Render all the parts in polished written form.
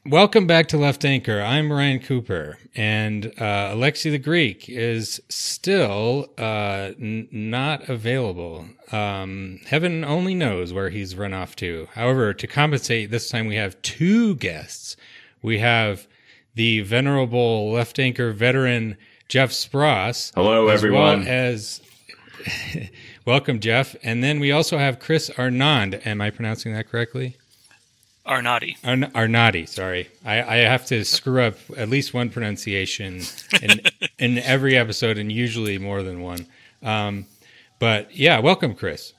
Welcome back to Left Anchor. I'm Ryan Cooper, and Alexi the Greek is still not available. Heaven only knows where he's run off to. However, to compensate, this time we have two guests. We have the venerable Left Anchor veteran Jeff Spross. Hello, everyone. Well as welcome, Jeff. And then we also have Chris Arnade. Am I pronouncing that correctly? Arnade, sorry. I have to screw up at least one pronunciation in every episode, and usually more than one. But yeah, welcome, Chris.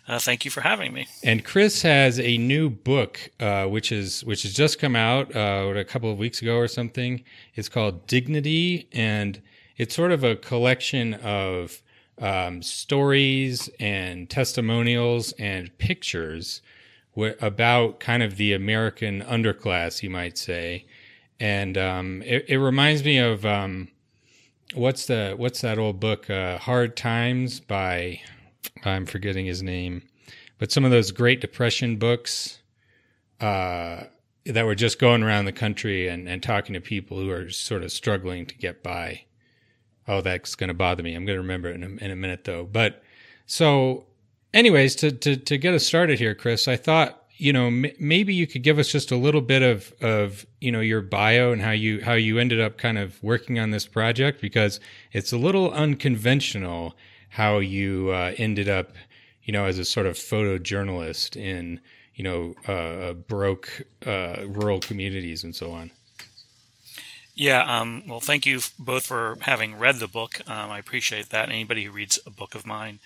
Thank you for having me. And Chris has a new book, which has just come out a couple of weeks ago or something. It's called Dignity, and it's sort of a collection of stories and testimonials and pictures about kind of the American underclass, you might say. And it reminds me of what's that old book, Hard Times by, I'm forgetting his name, but some of those Great Depression books that were just going around the country and talking to people who are sort of struggling to get by. Oh, that's going to bother me. I'm going to remember it in a minute, though. But so anyways, to get us started here, Chris, I thought, maybe you could give us just a little bit of your bio and how you ended up kind of working on this project, because it's a little unconventional how you ended up, as a sort of photojournalist in, broke rural communities and so on. Yeah, well, thank you both for having read the book. I appreciate that. Anybody who reads a book of mine,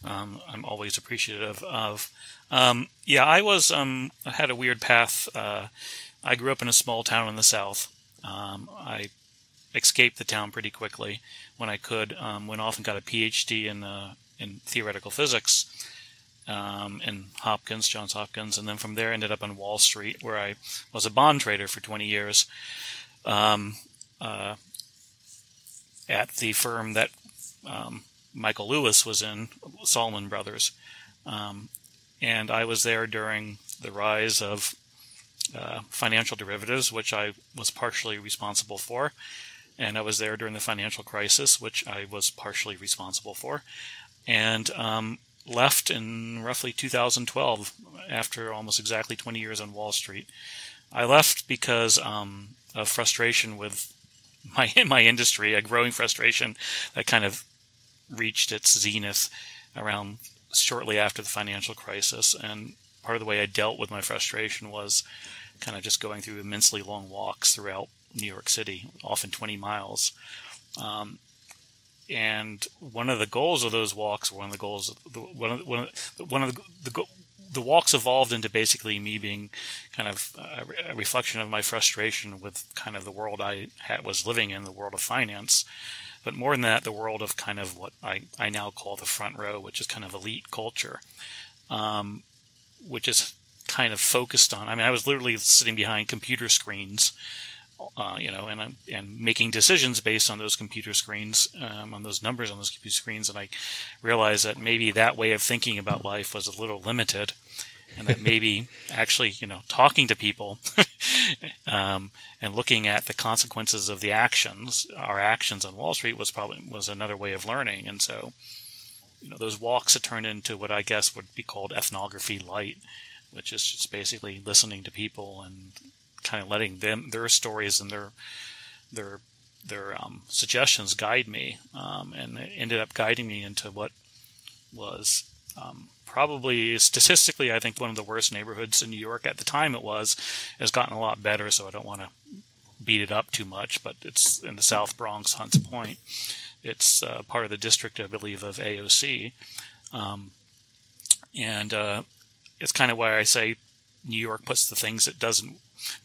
I'm always appreciative of. I had a weird path. I grew up in a small town in the South. I escaped the town pretty quickly when I could. Went off and got a PhD in theoretical physics in Johns Hopkins, and then from there ended up on Wall Street, where I was a bond trader for 20 years. At the firm that Michael Lewis was in, Salomon Brothers. And I was there during the rise of financial derivatives, which I was partially responsible for. And I was there during the financial crisis, which I was partially responsible for. And left in roughly 2012, after almost exactly 20 years on Wall Street. I left because of frustration with my industry, a growing frustration that kind of reached its zenith around shortly after the financial crisis. And part of the way I dealt with my frustration was kind of just going through immensely long walks throughout New York City, often 20 miles. And one of the goals of those walks, the walks evolved into basically me being kind of a reflection of my frustration with kind of the world I was living in, the world of finance. But more than that, the world of kind of what I now call the front row, which is kind of elite culture, which is kind of focused on, I was literally sitting behind computer screens, and making decisions based on those computer screens, on those numbers on those computer screens. And I realized that maybe that way of thinking about life was a little limited, and that maybe actually, talking to people and looking at the consequences of our actions on Wall Street was another way of learning. And so, those walks have turned into what I guess would be called ethnography light, which is just basically listening to people and kind of letting their stories and their suggestions guide me, and it ended up guiding me into what was probably statistically, I think, one of the worst neighborhoods in New York at the time. Has gotten a lot better, so I don't want to beat it up too much, but it's in the South Bronx, Hunts Point. It's part of the district, I believe, of AOC, and it's kind of why I say New York puts the things that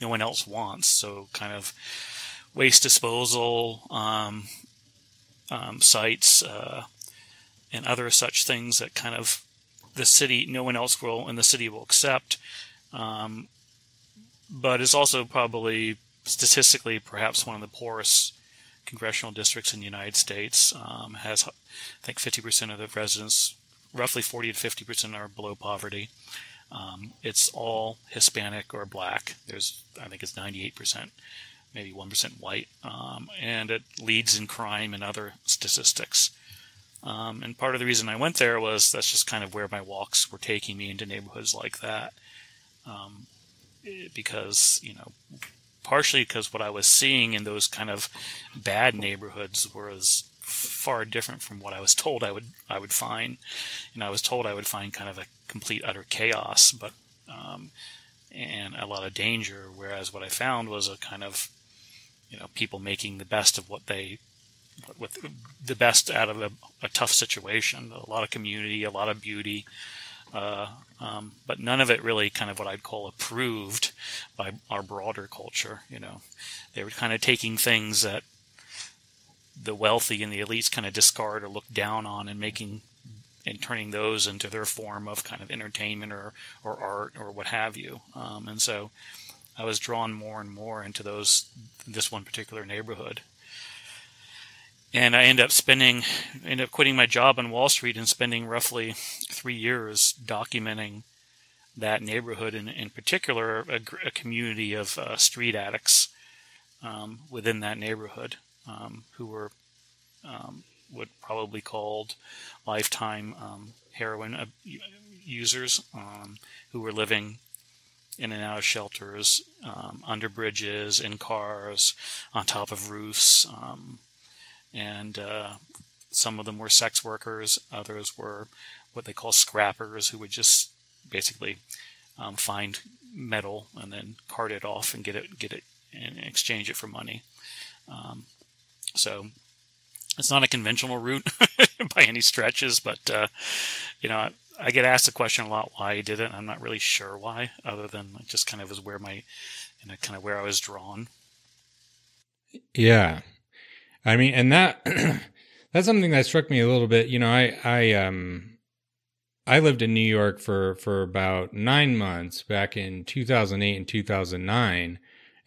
no one else wants. So kind of waste disposal sites and other such things that kind of no one else in the city will accept. But it's also probably statistically perhaps one of the poorest congressional districts in the United States. Has, I think, 50% of the residents, roughly 40 to 50% are below poverty. It's all Hispanic or Black. I think it's 98%, maybe 1% white, and it leads in crime and other statistics. And part of the reason I went there was that's just kind of where my walks were taking me into neighborhoods like that. Because, partially because what I was seeing in those kind of bad neighborhoods was far different from what I was told I would find. I was told I would find kind of a complete utter chaos, but and a lot of danger. Whereas what I found was a kind of people making the best of with the best out of a tough situation. A lot of community, a lot of beauty. But none of it really kind of what I'd call approved by our broader culture. They were kind of taking things that the wealthy and the elites kind of discard or look down on and turning those into their form of kind of entertainment or art or what have you. And so I was drawn more and more into this one particular neighborhood. And I ended up quitting my job on Wall Street and spending roughly 3 years documenting that neighborhood, and in particular a community of street addicts within that neighborhood who were what probably called lifetime heroin users who were living in and out of shelters, under bridges, in cars, on top of roofs. And some of them were sex workers. Others were what they call scrappers, who would just basically find metal and then cart it off and get it and exchange it for money. So it's not a conventional route by any stretches, but I get asked the question a lot why I did it. I'm not really sure why, other than it just kind of was where where I was drawn. Yeah. I mean, and that's something that struck me a little bit. I lived in New York for about 9 months back in 2008 and 2009.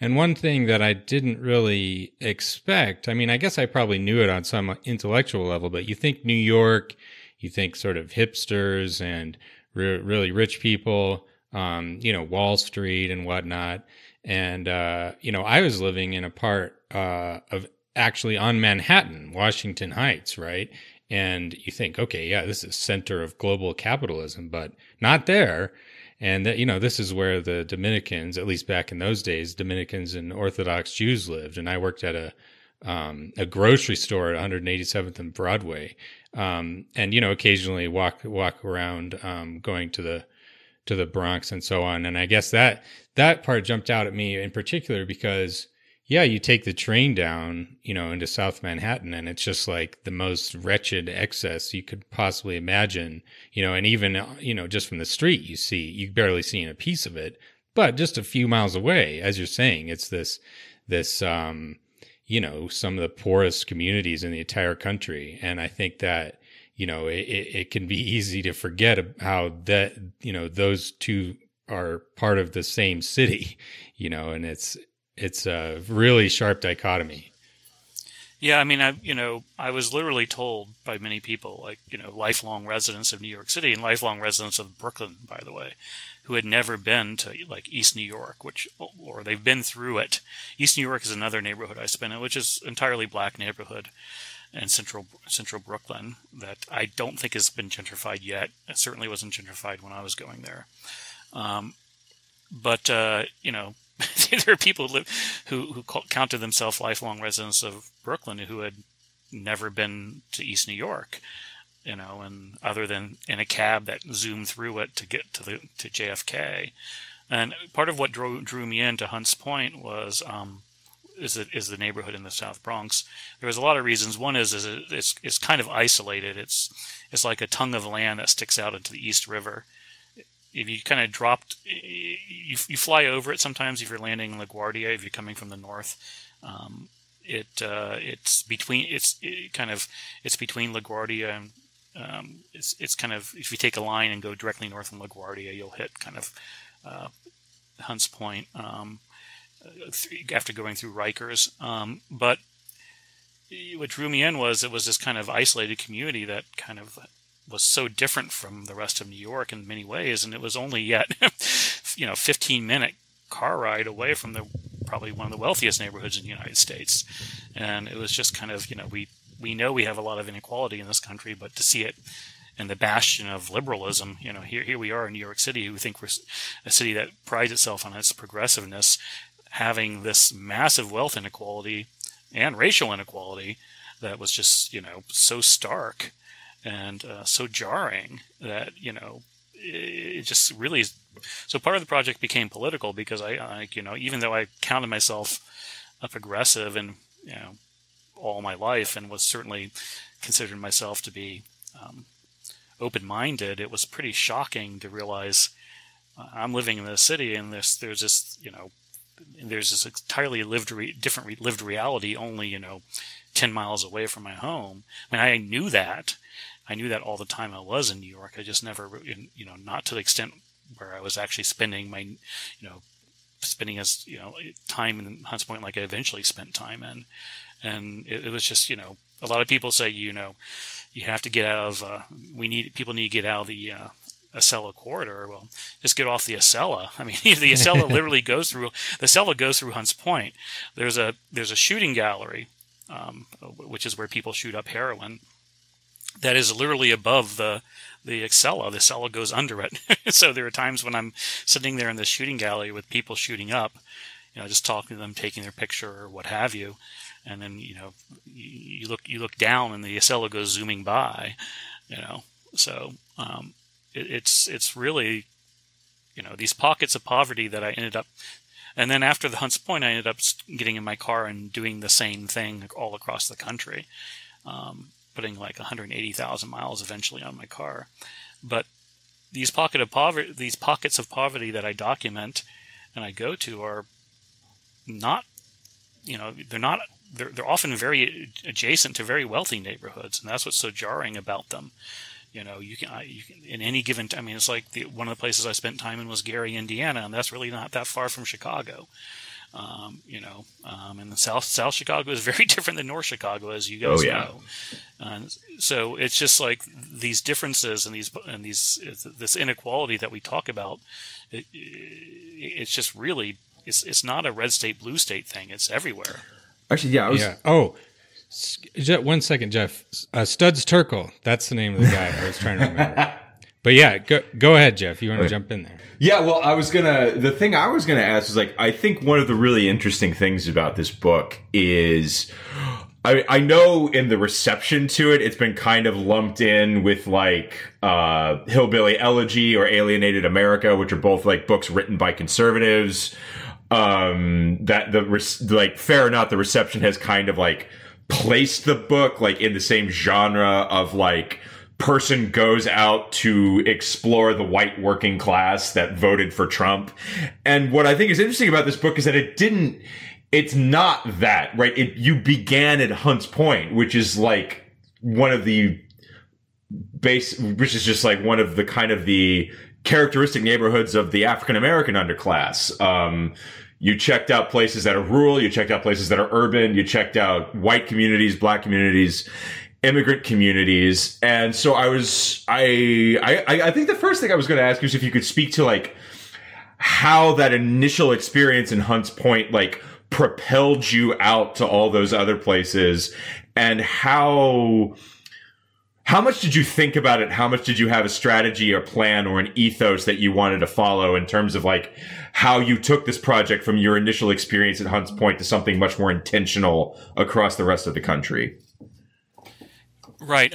And one thing that I didn't really expect, I mean, I guess I probably knew it on some intellectual level, but you think New York, you think sort of hipsters and really rich people, Wall Street and whatnot. And, I was living in a part of actually on Manhattan, Washington Heights, right? And you think, okay, yeah, this is center of global capitalism, but not there. And this is where the Dominicans, at least back in those days, Dominicans and Orthodox Jews lived. And I worked at a grocery store at 187th and Broadway. And occasionally walk around, going to the Bronx and so on. And I guess that part jumped out at me in particular because, yeah, you take the train down, into South Manhattan, and it's just like the most wretched excess you could possibly imagine, and even, just from the street, you barely see a piece of it, but just a few miles away, as you're saying, it's this, some of the poorest communities in the entire country. And I think that, it can be easy to forget how that, those two are part of the same city, and it's a really sharp dichotomy. Yeah, I mean, I was literally told by many people, like, lifelong residents of New York City and lifelong residents of Brooklyn, by the way, who had never been to like East New York, or they've been through it. East New York is another neighborhood I spent in, which is entirely black neighborhood in central Brooklyn that I don't think has been gentrified yet. It certainly wasn't gentrified when I was going there. But there are people who counted themselves lifelong residents of Brooklyn who had never been to East New York, and other than in a cab that zoomed through it to get to JFK. And part of what drew me into Hunts Point was is the neighborhood in the South Bronx. There was a lot of reasons. One is it's kind of isolated. It's like a tongue of land that sticks out into the East River. If you kind of you fly over it sometimes if you're landing in LaGuardia, if you're coming from the north. It's between LaGuardia and it's kind of, if you take a line and go directly north from LaGuardia, you'll hit kind of Hunts Point after going through Rikers. But what drew me in was it was this kind of isolated community that kind of was so different from the rest of New York in many ways, and it was only yet 15-minute car ride away from probably one of the wealthiest neighborhoods in the United States. And it was just kind of, we know we have a lot of inequality in this country, but to see it in the bastion of liberalism, here we are in New York City, who think we're a city that prides itself on its progressiveness, having this massive wealth inequality and racial inequality that was just, so stark and so jarring that, it just really. So part of the project became political because I even though I counted myself a progressive and all my life, and was certainly considered myself to be open-minded, it was pretty shocking to realize I'm living in this city and there's this entirely different lived reality only 10 miles away from my home. I mean, I knew that all the time I was in New York. I just never, not to the extent where I was actually spending my, time in Hunts Point like I eventually spent time in. And it was just, a lot of people say, you have to get out of, people need to get out of the Acela corridor. Well, just get off the Acela. I mean, the Acela literally goes through Hunts Point. There's a shooting gallery, which is where people shoot up heroin, that is literally above the Acela. The Acela goes under it. So there are times when I'm sitting there in the shooting gallery with people shooting up, just talking to them, taking their picture or what have you. And then, you look down and the Acela goes zooming by, So it's really, these pockets of poverty that I ended up. And then after the Hunts Point, I ended up getting in my car and doing the same thing all across the country. Putting like 180,000 miles eventually on my car. But these pockets of poverty that I document and I go to are not, they're often very adjacent to very wealthy neighborhoods, and that's what's so jarring about them. You can in any given time. I mean, it's like one of the places I spent time in was Gary, Indiana, and that's really not that far from Chicago. And the South Chicago is very different than North Chicago, as you guys know. So it's just like these differences and this inequality that we talk about. It's just really, it's not a red state, blue state thing. It's everywhere. Actually, yeah. Oh, 1 second, Jeff. Studs Terkel. That's the name of the guy I was trying to remember. But yeah, go ahead, Jeff. You want to jump in there? Yeah, well, the thing I was gonna ask is I think one of the really interesting things about this book is, I know in the reception to it, it's been kind of lumped in with Hillbilly Elegy or Alienated America, which are both books written by conservatives. Fair or not, the reception has kind of placed the book in the same genre of person goes out to explore the white working class that voted for Trump. And what I think is interesting about this book is that it's not that, right? You began at Hunts Point, which is one of the which is just one of the kind of the characteristic neighborhoods of the African-American underclass. You checked out places that are rural, you checked out places that are urban, you checked out white communities, black communities, immigrant communities. And so I think the first thing I was going to ask you is if you could speak to how that initial experience in Hunts Point propelled you out to all those other places, and how much did you think about it? How much did you have a strategy or plan or an ethos that you wanted to follow in terms of how you took this project from your initial experience at Hunts Point to something much more intentional across the rest of the country? Right.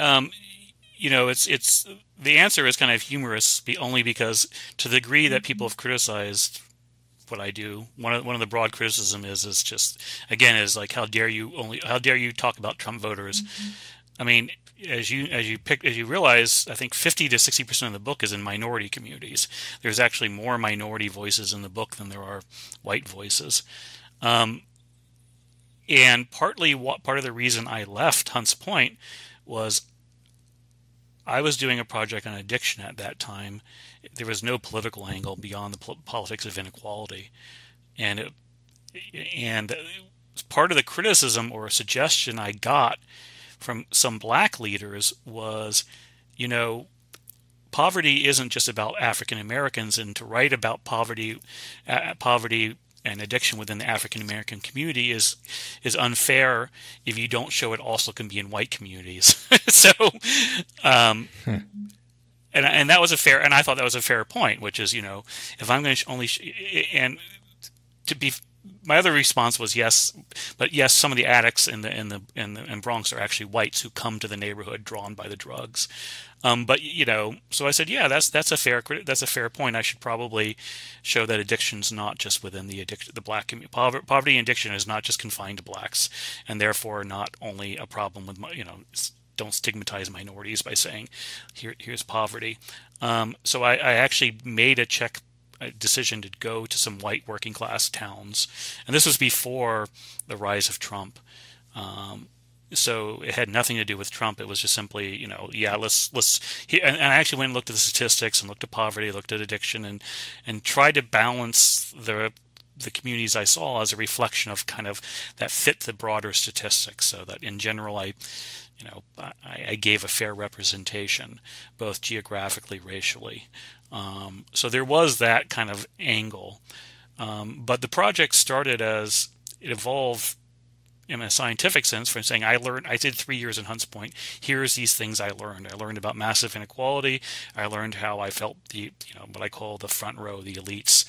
It's the answer is kind of humorous, only because to the degree that people have criticized what I do, one of the broad criticism is just, again, is how dare you talk about Trump voters? Mm-hmm. I mean, as you realize, I think 50 to 60% of the book is in minority communities. There's actually more minority voices in the book than there are white voices. And part of the reason I left Hunts Point was I was doing a project on addiction at that time. There was no political angle beyond the politics of inequality. And part of the criticism or suggestion I got from some black leaders was, poverty isn't just about African Americans, and to write about poverty and addiction within the African American community is unfair if you don't show it also can be in white communities. So, and that was and I thought that was a fair point, which is, if I'm going to and to be, my other response was yes, but yes, some of the addicts in Bronx are actually whites who come to the neighborhood drawn by the drugs. But so I said, yeah, that's a fair point. I should probably show that addiction's not just within the black community. Poverty and addiction is not just confined to blacks, and therefore not only a problem with don't stigmatize minorities by saying here's poverty. So I actually made a decision to go to some white working class towns, and this was before the rise of Trump. So it had nothing to do with Trump. It was just simply, let's. And I actually went and looked at the statistics and looked at poverty, looked at addiction, and tried to balance the communities I saw as a reflection of kind of that fit the broader statistics, so that in general I gave a fair representation, both geographically, racially. So there was that kind of angle. But the project started as it evolved in a scientific sense from saying, I did 3 years in Hunts Point. Here's these things I learned. I learned about massive inequality. I learned how I felt what I call the front row, the elites,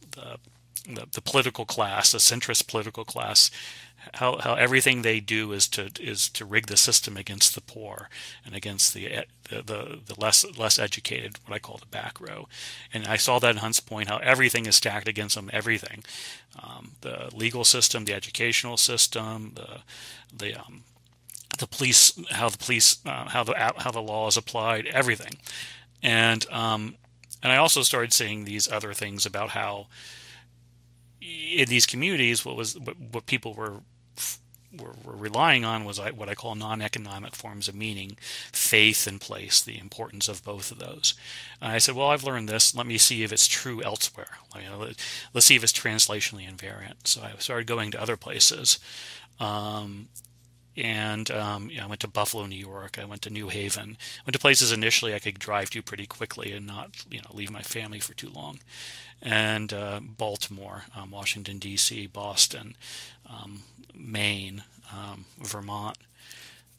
the political class, the centrist political class, how everything they do is to rig the system against the poor and against the less educated, what I call the back row. And I saw that in Hunts Point, how everything is stacked against them, everything, the legal system, the educational system, the police, how the law is applied, everything. And I also started seeing these other things about how in these communities, what people were relying on was what I call non-economic forms of meaning, faith and place, the importance of both of those. And I said, well, I've learned this. Let me see if it's true elsewhere. Let's see if it's translationally invariant. So I started going to other places. I went to Buffalo, New York. I went to New Haven. I went to places initially I could drive to pretty quickly and not, leave my family for too long. And Baltimore, Washington, D.C., Boston, Maine, Vermont.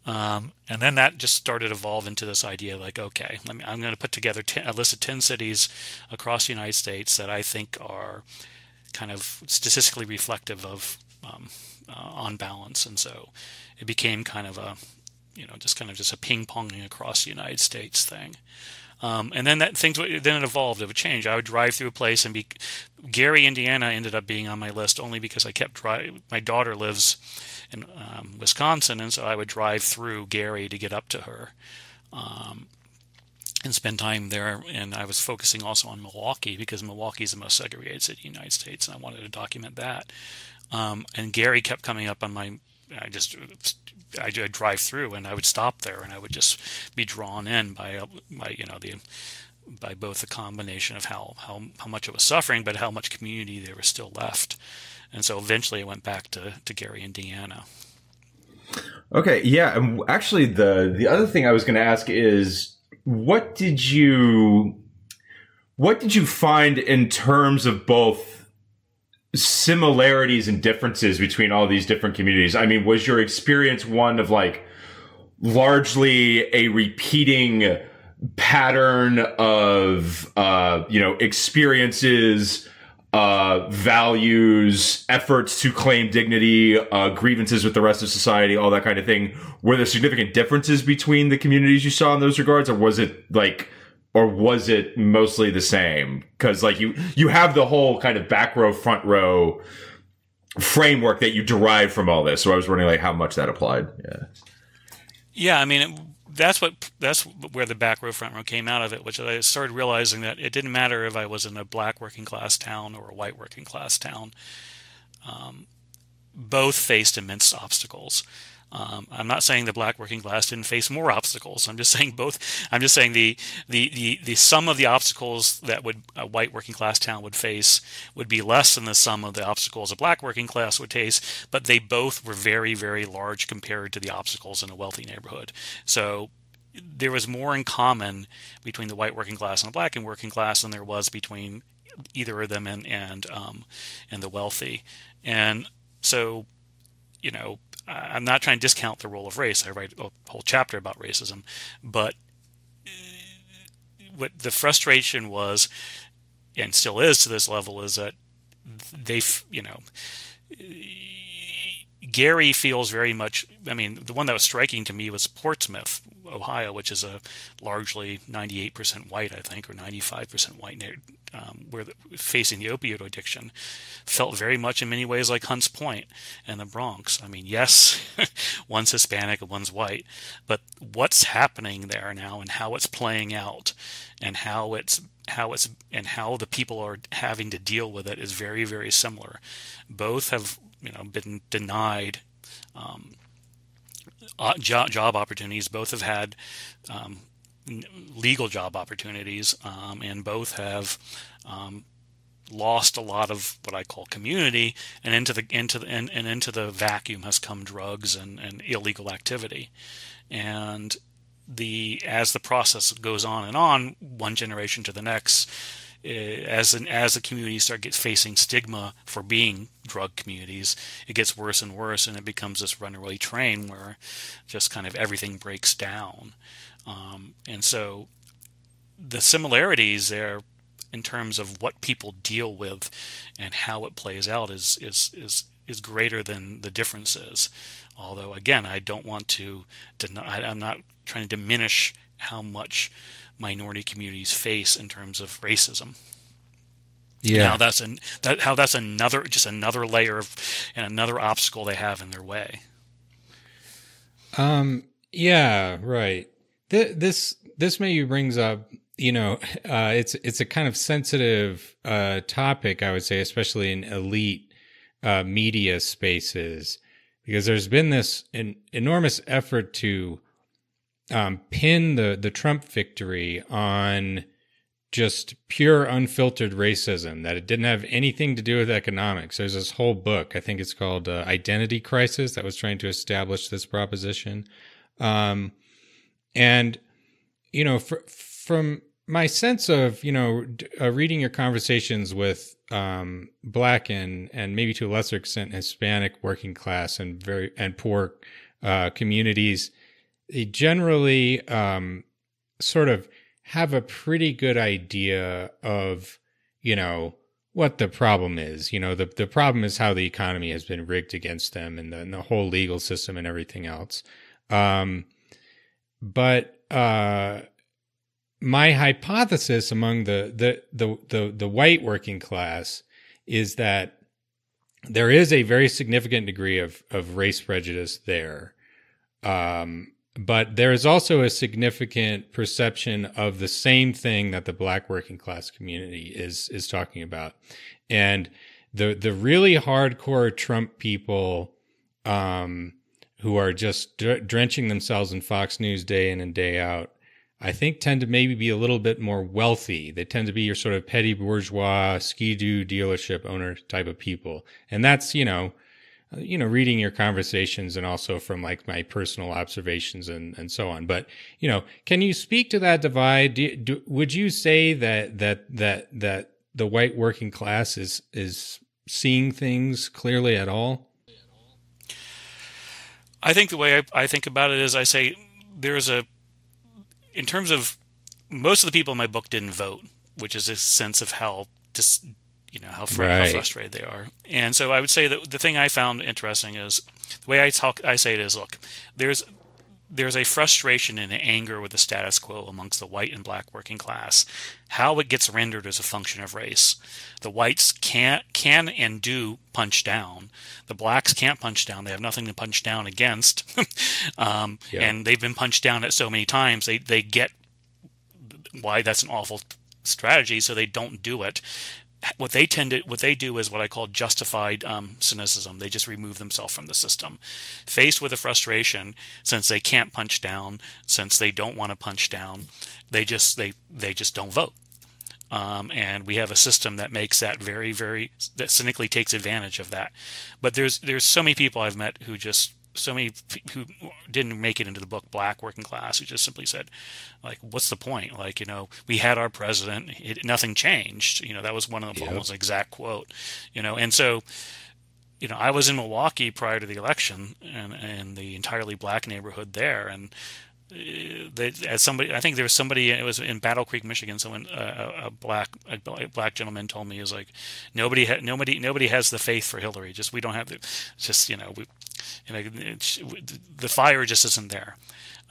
And then that just started to evolve into this idea like, okay, I'm going to put together a list of 10 cities across the United States that I think are kind of statistically reflective of on balance. And so it became kind of a, just a ping-ponging across the United States thing. And then it evolved. It would change. I would drive through a place and Gary, Indiana ended up being on my list only because I kept driving. My daughter lives in Wisconsin, and so I would drive through Gary to get up to her and spend time there. And I was focusing also on Milwaukee because Milwaukee is the most segregated city in the United States, and I wanted to document that. And Gary kept coming up on my. I'd drive through and I would stop there and I would just be drawn in by both the combination of how much it was suffering, but how much community there was still left. And so eventually I went back to Gary, Indiana. Okay, yeah. And actually, the other thing I was going to ask is, what did you find in terms of both similarities and differences between all these different communities? I mean, was your experience one of largely a repeating pattern of, experiences, values, efforts to claim dignity, grievances with the rest of society, all that kind of thing? Were there significant differences between the communities you saw in those regards, or was it mostly the same? Because you have the whole kind of back row, front row framework that you derive from all this. So I was wondering how much that applied. Yeah. I mean, that's where the back row, front row came out of it, which I started realizing that it didn't matter if I was in a black working class town or a white working class town. Both faced immense obstacles. I'm not saying the black working class didn't face more obstacles. I'm just saying both. I'm just saying the sum of the obstacles that a white working class town would face would be less than the sum of the obstacles a black working class would face. But they both were very, very large compared to the obstacles in a wealthy neighborhood. So there was more in common between the white working class and the black and working class than there was between either of them and the wealthy. And so, I'm not trying to discount the role of race. I write a whole chapter about racism, but what the frustration was, and still is to this level, is that Gary feels very much. I mean, the one that was striking to me was Portsmouth, Ohio, which is a largely 98% white, I think, or 95% white, facing the opioid addiction, felt very much in many ways like Hunts Point and the Bronx. I mean, yes, one's Hispanic and one's white, but what's happening there now and how it's playing out and how the people are having to deal with it is very, very similar. Both have been denied job opportunities. Both have had legal job opportunities, and both have lost a lot of what I call community, and into the vacuum has come drugs and illegal activity. And as the process goes on and on, one generation to the next, as the communities start facing stigma for being drug communities, it gets worse and worse, and it becomes this runaway train where just kind of everything breaks down. And so the similarities there in terms of what people deal with and how it plays out is greater than the differences. Although, again, I don't want to deny, I'm not trying to diminish how much minority communities face in terms of racism. Yeah. Now that's another layer of and another obstacle they have in their way. Yeah, right. This maybe brings up, it's a kind of sensitive topic, I would say, especially in elite media spaces, because there's been this enormous effort to pin the Trump victory on just pure unfiltered racism, that it didn't have anything to do with economics. There's this whole book, I think it's called Identity Crisis, that was trying to establish this proposition. And, from my sense of, reading your conversations with Black and maybe to a lesser extent Hispanic working class and poor communities, they generally sort of have a pretty good idea of, what the problem is. The problem is how the economy has been rigged against them and the whole legal system and everything else. But my hypothesis among the white working class is that there is a very significant degree of race prejudice there. But there is also a significant perception of the same thing that the Black working class community is talking about. And the really hardcore Trump people who are just drenching themselves in Fox News day in and day out, I think tend to maybe be a little bit more wealthy. They tend to be your sort of petty bourgeois, ski-doo dealership owner type of people. And that's, reading your conversations and also from like my personal observations and so on. But, can you speak to that divide? Would you say that the white working class is seeing things clearly at all? I think the way I think about it is I say in terms of most of the people in my book didn't vote, which is a sense of how how frustrated they are. And so I would say that the thing I found interesting is the way I say it is, look, there's a frustration and an anger with the status quo amongst the white and Black working class, how it gets rendered as a function of race. The whites can and do punch down. The Blacks can't punch down. They have nothing to punch down against. And they've been punched down at so many times, they get why that's an awful strategy, so they don't do it. What they do is what I call justified cynicism. They just remove themselves from the system. Faced with a frustration, since they can't punch down, since they don't want to punch down, they just don't vote. And we have a system that makes that very, very, that cynically takes advantage of that. But there's so many people I've met who just who didn't make it into the book black working class who just simply said, like, what's the point? Like, we had our president, nothing changed. That was one of the almost exact quote. And so, I was in Milwaukee prior to the election, and the entirely black neighborhood there, and as somebody, I think there was somebody, it was in Battle Creek, Michigan. Someone, a black gentleman told me, he was like, nobody has the faith for Hillary. We don't have the, the fire just isn't there.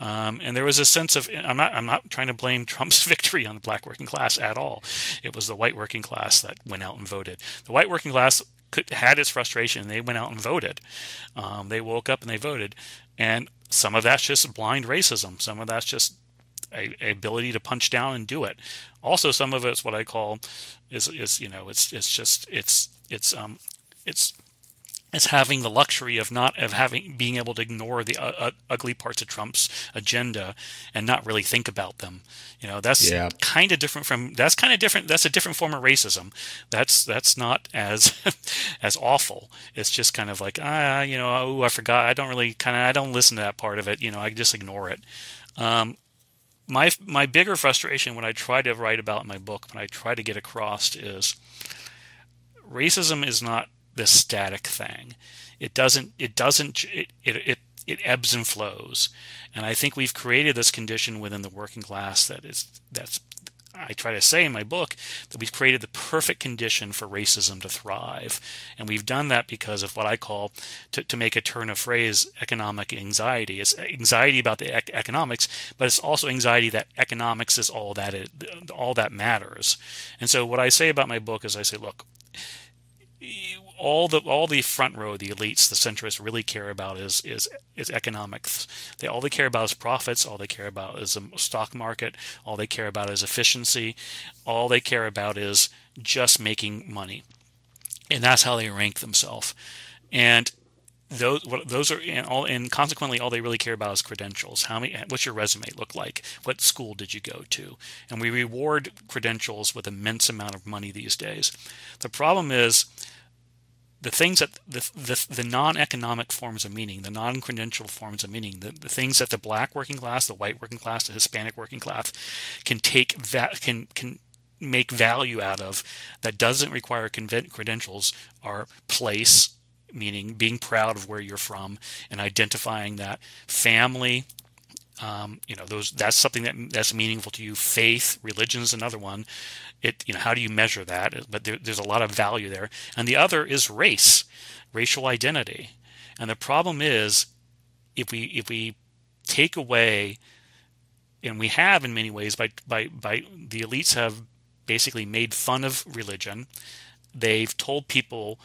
And there was a sense of, I'm not trying to blame Trump's victory on the black working class at all. It was the white working class that went out and voted. The white working class had its frustration, and they went out and voted. They woke up and they voted, and some of that's just blind racism. Some of that's just a ability to punch down and do it. Also, some of it's what I call is it's having the luxury of being able to ignore the ugly parts of Trump's agenda and not really think about them. That's kind of different. That's a different form of racism. That's not as as awful. It's just kind of like, I forgot. I don't listen to that part of it. I just ignore it. My bigger frustration when I try to write about in my book, when I try to get across, is racism is not this static thing. It ebbs and flows. And I think we've created this condition within the working class that's I try to say in my book that we've created the perfect condition for racism to thrive. And we've done that because of what I call, to make a turn of phrase, economic anxiety. It's anxiety about the economics, but it's also anxiety that economics is all that matters. And so what I say about my book is I say, look, all the front row, the elites, the centrists really care about is economics. All they care about is profits. All they care about is the stock market. All they care about is efficiency. All they care about is just making money, and that's how they rank themselves. And those are, and consequently, all they really care about is credentials. What's your resume look like? What school did you go to? And we reward credentials with immense amount of money these days. The problem is, the things that the non-economic forms of meaning, the non-credential forms of meaning, the things that the black working class, the white working class, the Hispanic working class can make value out of, that doesn't require credentials, are place, meaning being proud of where you're from and identifying that, family. That's something that's meaningful to you. Faith, religion is another one. How do you measure that? But there's a lot of value there. And the other is racial identity. And the problem is, if we take away, and we have in many ways, by the elites have basically made fun of religion. They've told people,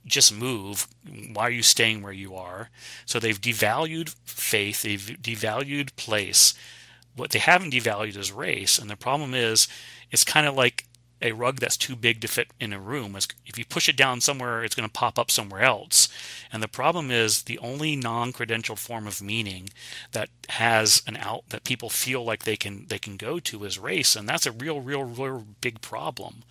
just move. Why are you staying where you are? So they've devalued faith. They've devalued place. What they haven't devalued is race. And the problem is, it's kind of like a rug that's too big to fit in a room. If you push it down somewhere, it's going to pop up somewhere else. And the problem is, the only non-credentialed form of meaning that has that people feel like they can go to is race. And that's a real big problem,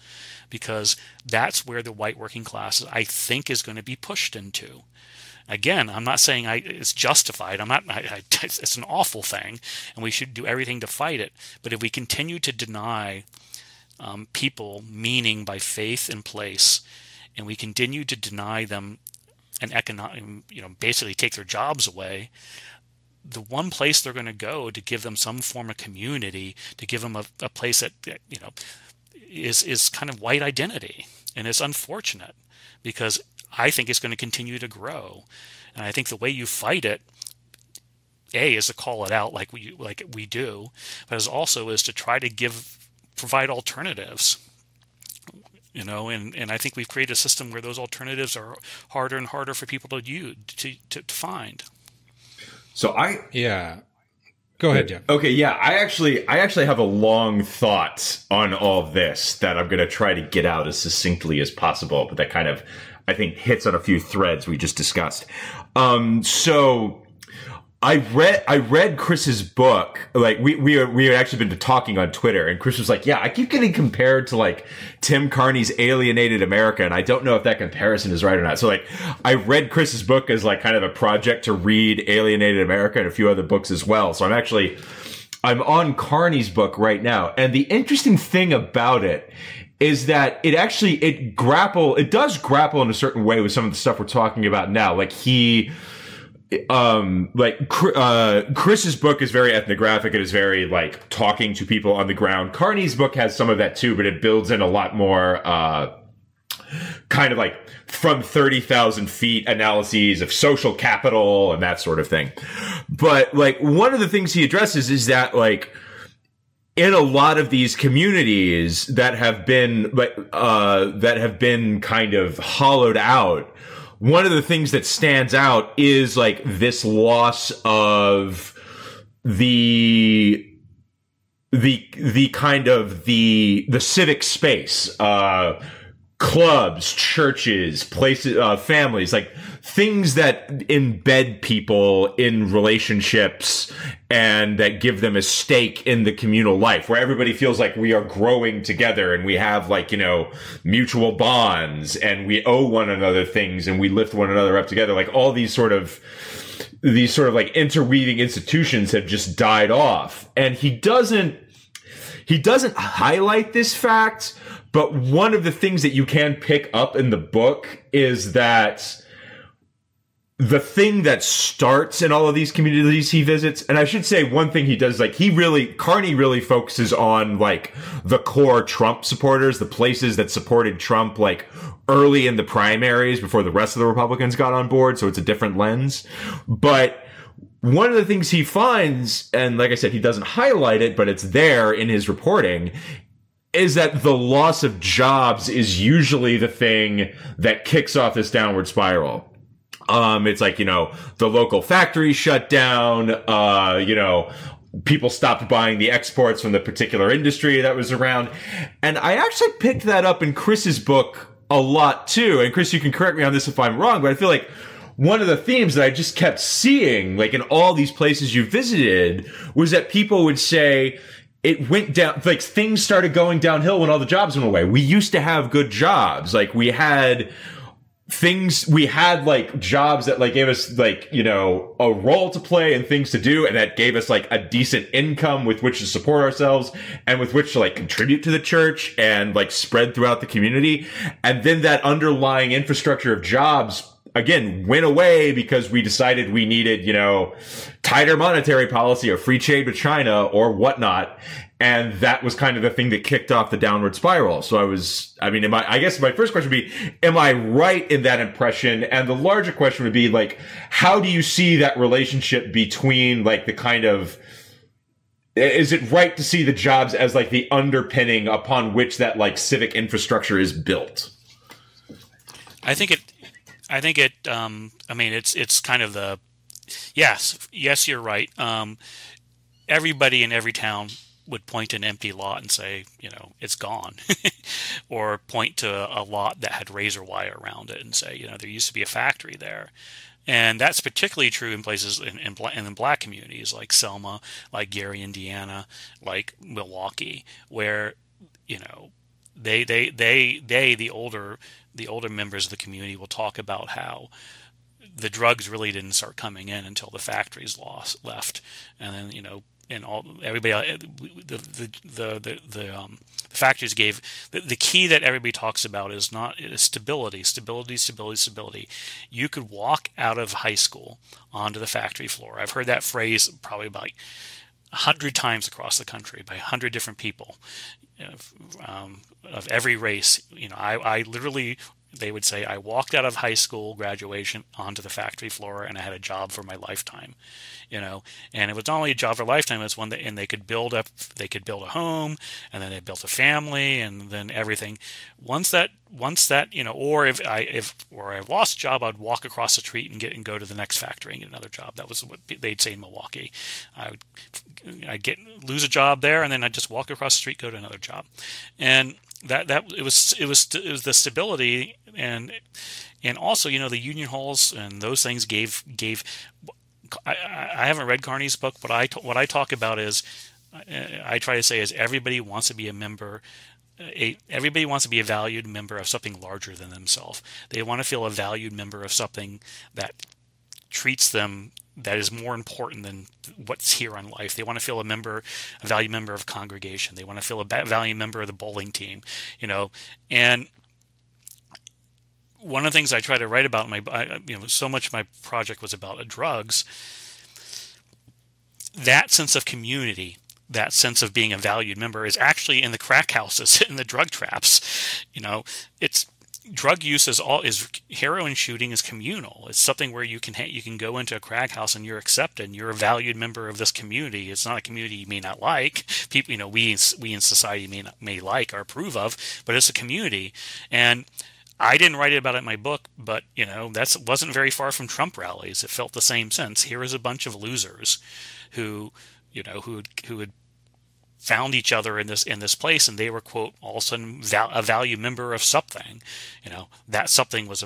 because that's where the white working class, I think, is going to be pushed into. Again, I'm not saying it's justified. It's an awful thing, and we should do everything to fight it. But if we continue to deny people meaning by faith and place, and we continue to deny them an economic, basically take their jobs away, the one place they're going to go to give them some form of community, to give them a place that is kind of white identity. And it's unfortunate, because I think it's going to continue to grow. And I think the way you fight it, is to call it out like we do, but is also to try to provide alternatives. And I think we've created a system where those alternatives are harder and harder for people to find. So Go ahead, Jeff. Okay, yeah, I actually have a long thought on all of this that I'm going to try to get out as succinctly as possible, but that kind of, I think, hits on a few threads we just discussed. So I read Chris's book. Like we had actually been talking on Twitter, and Chris was like, "Yeah, I keep getting compared to like Tim Carney's Alienated America, and I don't know if that comparison is right or not." So like, I read Chris's book as like kind of a project to read Alienated America and a few other books as well. So I'm on Carney's book right now, and the interesting thing about it is that it does grapple in a certain way with some of the stuff we're talking about now. Like Chris's book is very ethnographic. It is very like talking to people on the ground. Carney's book has some of that too, but it builds in a lot more kind of like from 30,000 feet analyses of social capital and that sort of thing. But like one of the things he addresses is that like in a lot of these communities that have been kind of hollowed out, one of the things that stands out is like this loss of the kind of the civic space, clubs, churches, places, families, like things that embed people in relationships and that give them a stake in the communal life, where everybody feels like we are growing together and we have like, you know, mutual bonds and we owe one another things and we lift one another up together. Like all these sort of like interweaving institutions have just died off. And he doesn't highlight this fact, but one of the things that you can pick up in the book is that the thing that starts in all of these communities he visits, and I should say one thing he does, like Carney really focuses on like the core Trump supporters, the places that supported Trump like early in the primaries before the rest of the Republicans got on board. So it's a different lens. But one of the things he finds, and like I said, he doesn't highlight it, but it's there in his reporting, is that the loss of jobs is usually the thing that kicks off this downward spiral. It's like, you know, the local factory shut down, you know, people stopped buying the exports from the particular industry that was around. And I actually picked that up in Chris's book a lot too. And Chris, you can correct me on this if I'm wrong, but I feel like one of the themes that I just kept seeing, like in all these places you visited, was that people would say, it went down, like things started going downhill when all the jobs went away. We used to have good jobs. Like we had like jobs that like gave us like, you know, a role to play and things to do. And that gave us like a decent income with which to support ourselves and with which to like contribute to the church and like spread throughout the community. And then that underlying infrastructure of jobs again went away because we decided we needed, you know, tighter monetary policy or free trade with China or whatnot. And that was kind of the thing that kicked off the downward spiral. So I guess my first question would be, am I right in that impression? And the larger question would be like, how do you see that relationship between like the kind of, is it right to see the jobs as like the underpinning upon which that like civic infrastructure is built? I think it, it's kind of the, yes, you're right. Everybody in every town would point to an empty lot and say, you know, it's gone. Or point to a lot that had razor wire around it and say, you know, there used to be a factory there. And that's particularly true in places in black communities like Selma, like Gary, Indiana, like Milwaukee, where, you know, the older members of the community will talk about how the drugs really didn't start coming in until the factories left. And then, you know, and everybody, the factories gave the key that everybody talks about is stability. You could walk out of high school onto the factory floor. I've heard that phrase probably about 100 times across the country by 100 different people, you know, of every race. You know, I literally, they would say, I walked out of high school graduation onto the factory floor and I had a job for my lifetime, you know, and it was not only a job for a lifetime, it's one that, and they could build a home, and then they built a family, and then everything. Once that, you know, or if I lost a job, I'd walk across the street and go to the next factory and get another job. That was what they'd say in Milwaukee. I'd lose a job there, and then I'd just walk across the street, go to another job. And that it was the stability, and also, you know, the union halls and those things gave I haven't read Carney's book, but what I talk about is, I try to say is everybody wants to be a member. Everybody wants to be a valued member of something larger than themselves. They want to feel a valued member of something that treats them, that is more important than what's here in life. They want to feel a valued member of congregation. They want to feel a valued member of the bowling team, and one of the things I try to write about so much of my project was about drugs. That sense of community, that sense of being a valued member, is actually in the crack houses, in the drug traps. It's drug use is heroin shooting is communal. It's something where you can go into a crack house and you're accepted. And you're a valued member of this community. It's not a community you may not like. People, we in society may like or approve of, but it's a community. And I didn't write about it in my book, but that wasn't very far from Trump rallies. It felt the same sense. Here is a bunch of losers who had found each other in this place, and they were, quote, all of a sudden a valued member of something. That something was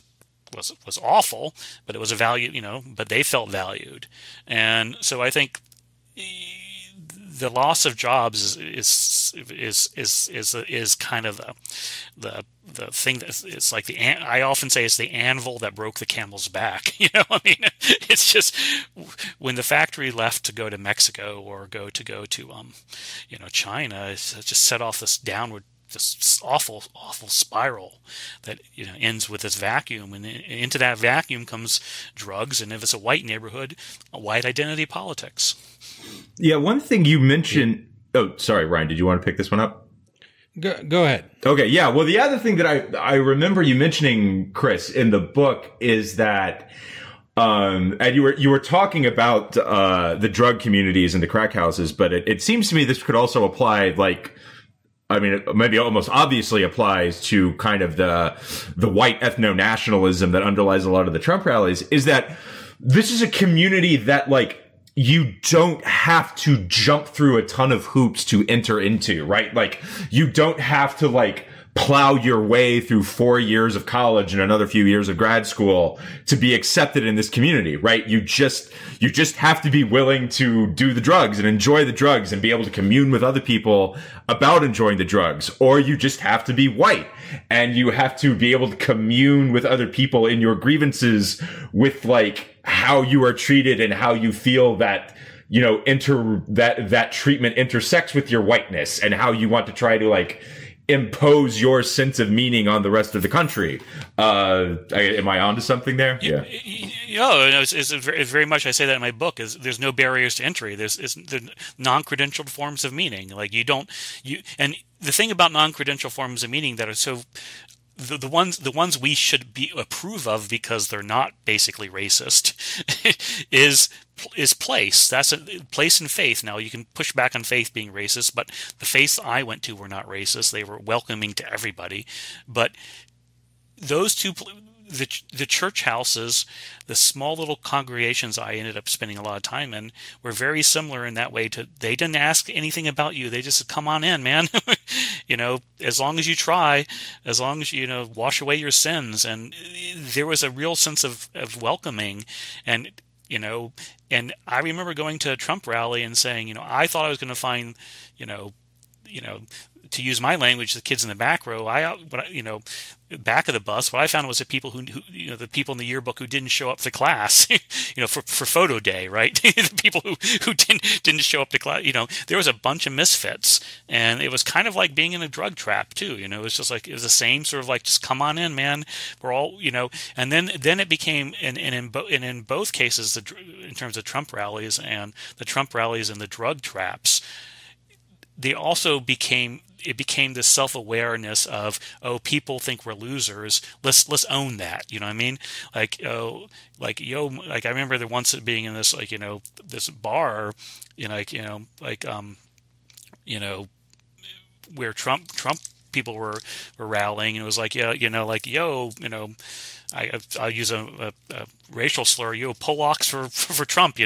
awful, but it was a value. But they felt valued, and so I think the loss of jobs is kind of the thing that it's like I often say it's the anvil that broke the camel's back. It's just when the factory left to go to Mexico or go to China, it's just set off this awful spiral that ends with this vacuum, and into that vacuum comes drugs, and if it's a white neighborhood, a white identity politics. Yeah, one thing you mentioned. Oh, sorry, Ryan. Did you want to pick this one up? Go ahead. Okay, yeah. Well, the other thing that I remember you mentioning, Chris, in the book is that, and you were talking about the drug communities and the crack houses, but it seems to me this could also apply, maybe almost obviously applies to kind of the white ethno-nationalism that underlies a lot of the Trump rallies. Is that this is a community that you don't have to jump through a ton of hoops to enter into, right? You don't have to plow your way through 4 years of college and another few years of grad school to be accepted in this community, right? You just have to be willing to do the drugs and enjoy the drugs and be able to commune with other people about enjoying the drugs. Or you just have to be white and you have to be able to commune with other people in your grievances with how you are treated and how you feel that that treatment intersects with your whiteness and how you want to try to impose your sense of meaning on the rest of the country. Am I onto something there? Yeah. It's very much, I say that in my book, is there's no barriers to entry. There's non-credentialed forms of meaning. And the thing about non-credential forms of meaning that are so, the ones we should approve of because they're not basically racist is place. That's a place and faith. Now you can push back on faith being racist, but the faiths I went to were not racist. They were welcoming to everybody. But those two, the church houses, the small little congregations I ended up spending a lot of time in, were very similar in that way. They didn't ask anything about you. They just said, come on in, man. As long as you try, as long as you wash away your sins. And there was a real sense of welcoming. And I remember going to a Trump rally and saying, I thought I was going to find, to use my language, the kids in the back row, back of the bus. What I found was the people who the people in the yearbook who didn't show up to class, for photo day, right? The people who didn't show up to class, there was a bunch of misfits, and it was kind of like being in a drug trap too. It was just it was the same sort of just come on in, man. We're all, and then it became, and in both cases, in terms of Trump rallies and the drug traps, they also became this self-awareness of, people think we're losers. Let's own that. You know what I mean? I remember there once being in this, this bar, where Trump people were rallying, and it was I'll use a racial slur, Polacks for Trump,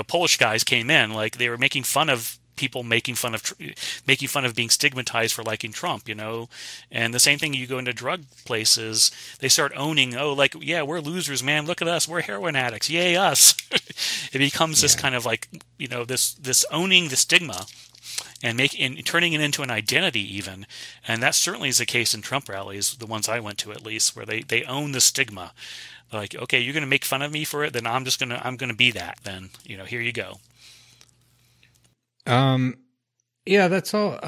Polish guys came in, they were making fun of people making fun of being stigmatized for liking Trump, and the same thing, you go into drug places, they start owning, oh, like, yeah, we're losers, man, look at us, we're heroin addicts, yay us. It becomes this kind of like, this owning the stigma and turning it into an identity even. And that certainly is the case in Trump rallies, the ones I went to at least, where they own the stigma. Like, okay, you're going to make fun of me for it, then I'm going to be that then, here you go. Yeah, that's all.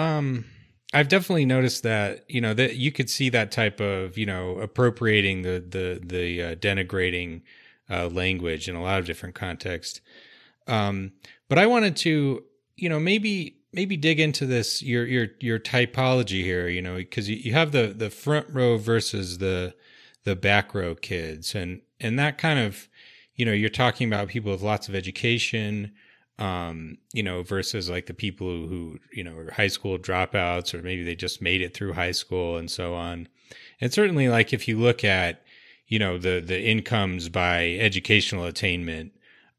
I've definitely noticed that, that you could see that type of, appropriating the denigrating language in a lot of different contexts. But I wanted to, maybe dig into this, your typology here, because you have the front row versus the back row kids, and that kind of, you're talking about people with lots of education, versus like the people who are high school dropouts, or maybe they just made it through high school and so on. And certainly, like, if you look at, the incomes by educational attainment,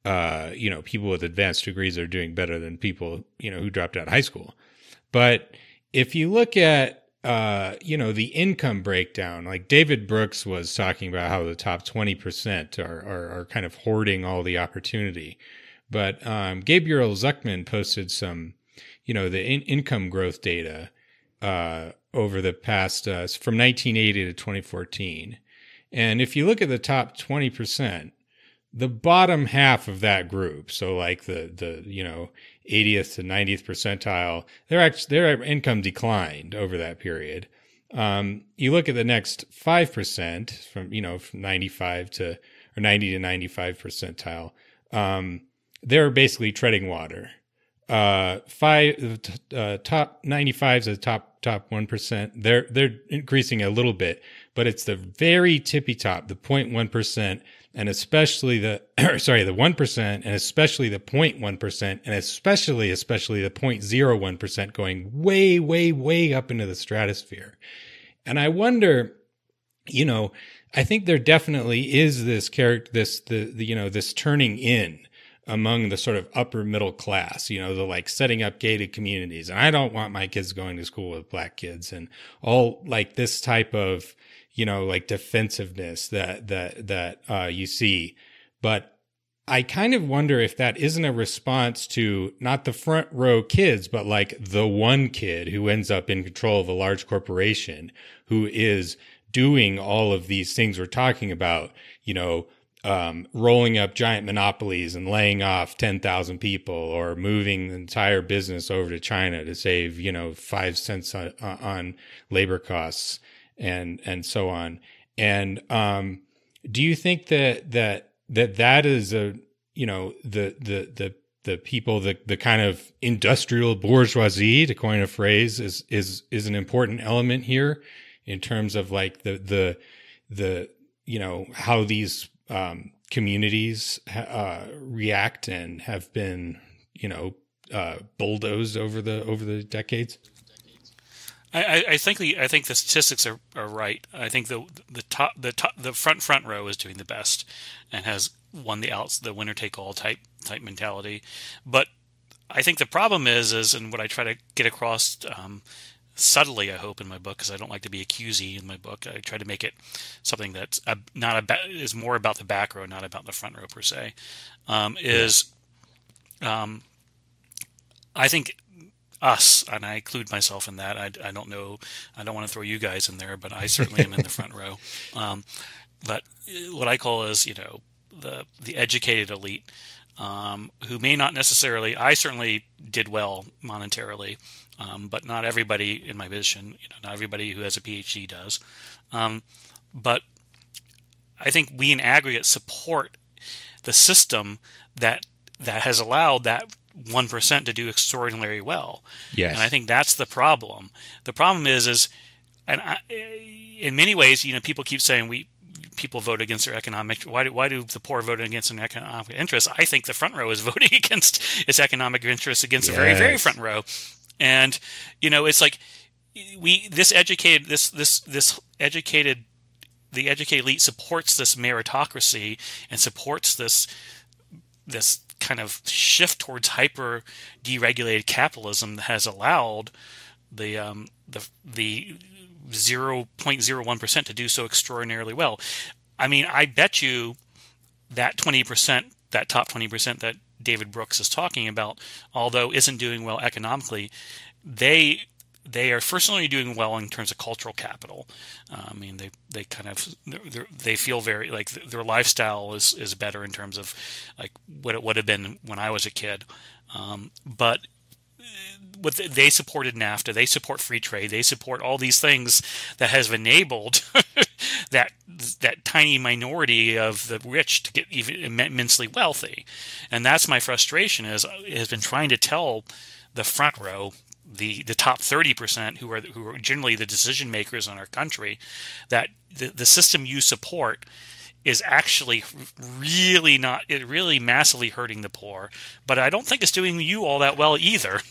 people with advanced degrees are doing better than people, who dropped out of high school. But if you look at, the income breakdown, like David Brooks was talking about how the top 20% are kind of hoarding all the opportunity. But Gabriel Zuckman posted some, the income growth data over the past from 1980 to 2014. And if you look at the top 20%, the bottom half of that group, so like the 80th to 90th percentile, their income declined over that period. You look at the next 5% from 95 to, or 90 to 95 percentile, they're basically treading water. Top 95s are the top 1%. They're increasing a little bit, but it's the very tippy top, the 0.1%, and especially the 1%, and especially the 0.1%, and especially the 0.01% going way, way, way up into the stratosphere. And I wonder, I think there definitely is this this turning in among the sort of upper middle class, the like setting up gated communities. And I don't want my kids going to school with black kids, and all like this type of, like defensiveness that you see. But I kind of wonder if that isn't a response to not the front row kids, but like the one kid who ends up in control of a large corporation who is doing all of these things we're talking about, rolling up giant monopolies and laying off 10,000 people, or moving the entire business over to China to save, 5 cents on labor costs and so on. And do you think that is a, the people, the kind of industrial bourgeoisie, to coin a phrase, is an important element here in terms of like the how these communities react and have been, bulldozed over the decades? I think the statistics are right. I think the front row is doing the best and has won the winner take all type mentality. But I think the problem is, and what I try to get across subtly, I hope, in my book, because I don't like to be accusey in my book. I try to make it something that's is more about the back row, not about the front row per se. I think us, and I include myself in that. I don't know. I don't want to throw you guys in there, but I certainly am in the front row. But what I call is, the educated elite, who may not necessarily. I certainly did well monetarily. But not everybody in my position, not everybody who has a PhD does. But I think we in aggregate support the system that has allowed that 1% to do extraordinarily well. Yes. And I think that's the problem. The problem is in many ways, people keep saying people vote against their economic. Why do the poor vote against an economic interest? I think the front row is voting against its economic interests against the very, very front row. And it's like the educated elite supports this meritocracy and supports this kind of shift towards hyper deregulated capitalism that has allowed the 0.01% to do so extraordinarily well. I mean, I bet you that 20%, that top 20% that David Brooks is talking about, although isn't doing well economically, they are firstly doing well in terms of cultural capital. I mean, they feel very like their lifestyle is better in terms of like what it would have been when I was a kid. But they supported NAFTA, they support free trade, they support all these things that has enabled that tiny minority of the rich to get even immensely wealthy. And that's my frustration has been trying to tell the front row, the top 30% who are generally the decision makers in our country, that the system you support is actually really massively hurting the poor. But I don't think it's doing you all that well either.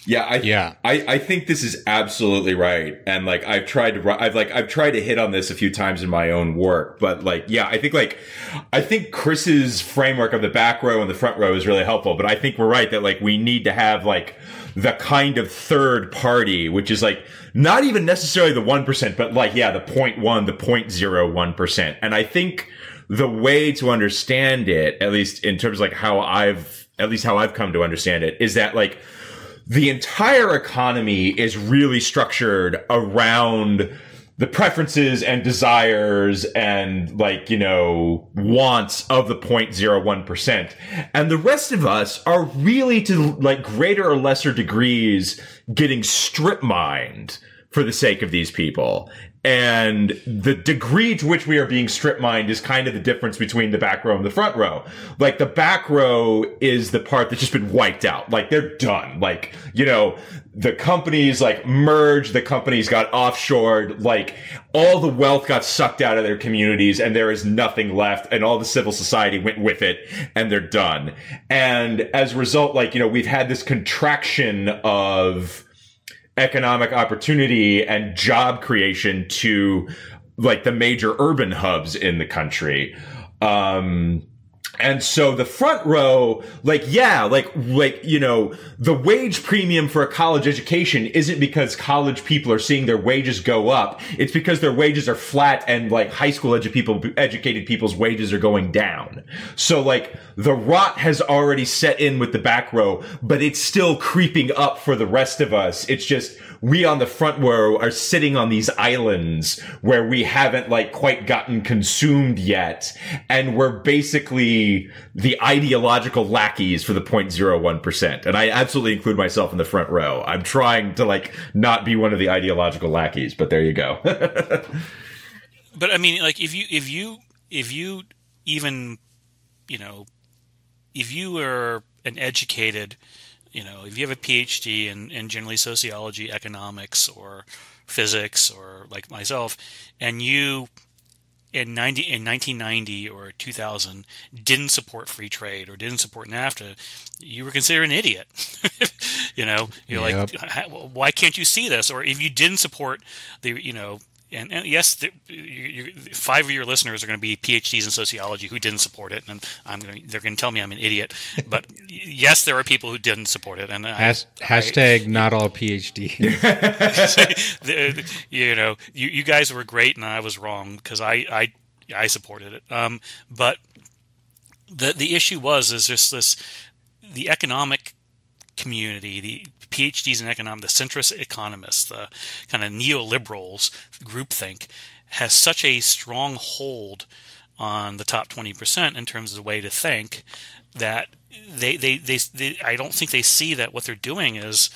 I think this is absolutely right. And like, I've tried to hit on this a few times in my own work, but like, yeah, I think Chris's framework of the back row and the front row is really helpful. But I think we're right that like, we need to have like the kind of third party, which is like, not even necessarily the 1%, but like, yeah, the 0.1, the 0.01%. And I think the way to understand it, at least in terms of like how I've come to understand it, is that like, the entire economy is really structured around the preferences and desires and like, you know, wants of the 0.01%. And the rest of us are really to like greater or lesser degrees getting strip mined for the sake of these people. And the degree to which we are being strip mined is kind of the difference between the back row and the front row. Like the back row is the part that's just been wiped out. Like they're done. Like, you know, the companies like merged, the companies got offshored, like all the wealth got sucked out of their communities and there is nothing left and all the civil society went with it and they're done. And as a result, like, you know, we've had this contraction of economic opportunity and job creation to like the major urban hubs in the country. And so the front row, like, yeah, like, you know, the wage premium for a college education isn't because college people are seeing their wages go up. It's because their wages are flat and like high school educated people's wages are going down. So like the rot has already set in with the back row, but it's still creeping up for the rest of us. It's just, we on the front row are sitting on these islands where we haven't like quite gotten consumed yet. And we're basically the ideological lackeys for the 0.01%. And I absolutely include myself in the front row. I'm trying to like not be one of the ideological lackeys, but there you go. But I mean, like if you even, you know, if you are an educated, you know, if you have a PhD in generally sociology, economics, or physics, or like myself, and you in 1990 or 2000 didn't support free trade or didn't support NAFTA, you were considered an idiot. You know, you're like, why can't you see this? Or if you didn't support the, you know, and yes, 5 of your listeners are going to be PhDs in sociology who didn't support it, and they're going to tell me I'm an idiot. But yes, there are people who didn't support it, and hashtag not all PhD. You know, you guys were great, and I was wrong because I supported it. But the issue is just the economic community, the PhDs in economics, the centrist economists, the kind of neoliberals groupthink has such a strong hold on the top 20% in terms of the way to think that they I don't think they see that what they're doing is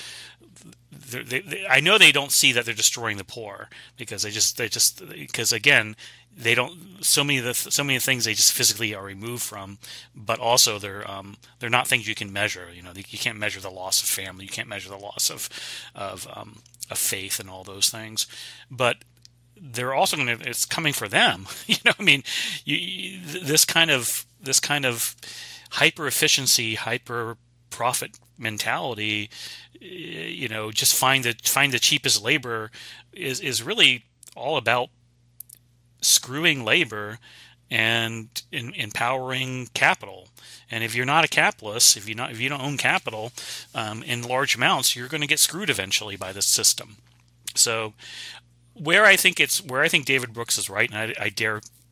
I know they don't see that they're destroying the poor because because again they don't so many of the things they just physically are removed from, but also they're not things you can measure. You know, you can't measure the loss of family, you can't measure the loss of faith and all those things, but they're also it's coming for them. You know, I mean, this kind of hyper efficiency, hyper profit mentality, you know, just find the cheapest labor is really all about screwing labor and empowering capital. And if you're not a capitalist, if you don't own capital in large amounts, you're going to get screwed eventually by this system. So where I think David Brooks is right, and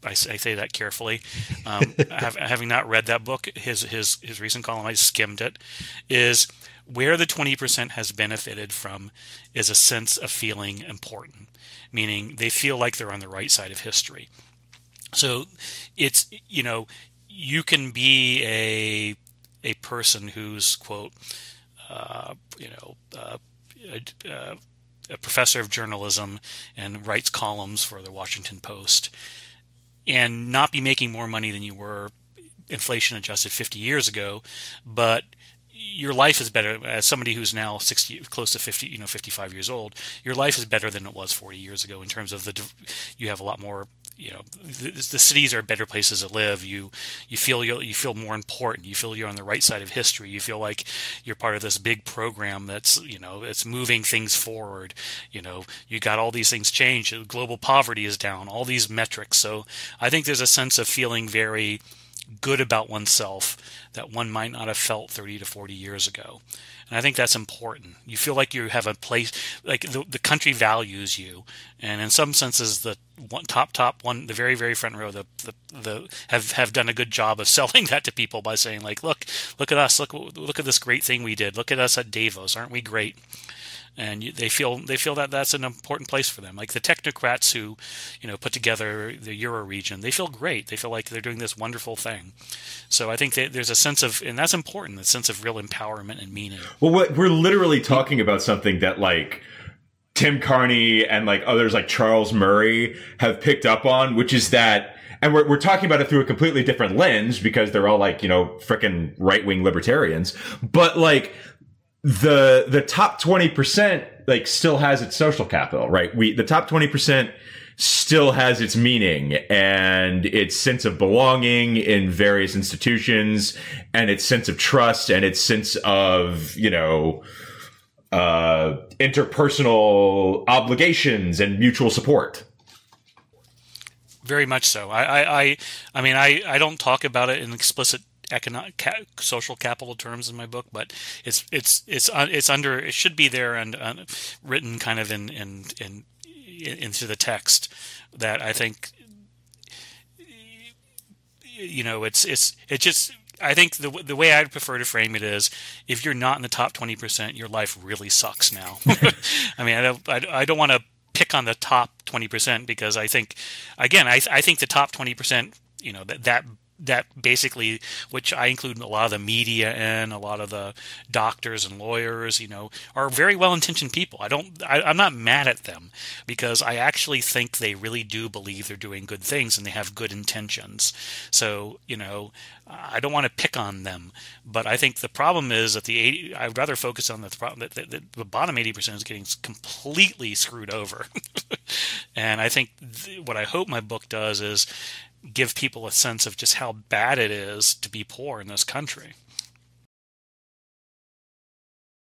I say that carefully, having not read that book, his recent column, I skimmed it, is where the 20% has benefited from is a sense of feeling important, meaning they feel like they're on the right side of history. So it's, you can be a person who's, quote, a professor of journalism and writes columns for the Washington Post, and not be making more money than you were inflation adjusted 50 years ago, but your life is better as somebody who's now 60, close to 50, 55 years old. Your life is better than it was 40 years ago in terms of you have a lot more. The cities are better places to live. You feel more important. You feel you're on the right side of history. You feel like you're part of this big program that's it's moving things forward. You got all these things changed. Global poverty is down. All these metrics. So I think there's a sense of feeling very good about oneself that one might not have felt 30 to 40 years ago. And I think that's important. You feel like you have a place, like the country values you. And in some senses, the top one, the very, very front row, have done a good job of selling that to people by saying, like, look at us, look at this great thing we did. Look at us at Davos. Aren't we great? And they feel that that's an important place for them. Like the technocrats who, put together the Euro region, they feel great. They feel like they're doing this wonderful thing. So I think that there's a sense of, and that's important, the sense of real empowerment and meaning. Well, we're literally talking about something that like Tim Carney and like others like Charles Murray have picked up on, which is that, and we're talking about it through a completely different lens because they're all like, frickin' right-wing libertarians, but like, the top 20% like still has its social capital, right? The top 20% still has its meaning and its sense of belonging in various institutions and its sense of trust and its sense of, interpersonal obligations and mutual support. Very much so. I mean, I don't talk about it in explicit social capital terms in my book, but it's under, it should be there and written kind of into the text that I think it just, I think the way I'd prefer to frame it is, if you're not in the top 20%, your life really sucks now. I mean, I don't want to pick on the top 20% because I think, again, I think the top 20%, that basically, which I include a lot of the media and a lot of the doctors and lawyers, are very well-intentioned people. I'm not mad at them because I actually think they really do believe they're doing good things and they have good intentions. So, I don't want to pick on them, but I think the problem is that I would rather focus on the problem that the bottom 80% is getting completely screwed over. And I think what I hope my book does is give people a sense of just how bad it is to be poor in this country.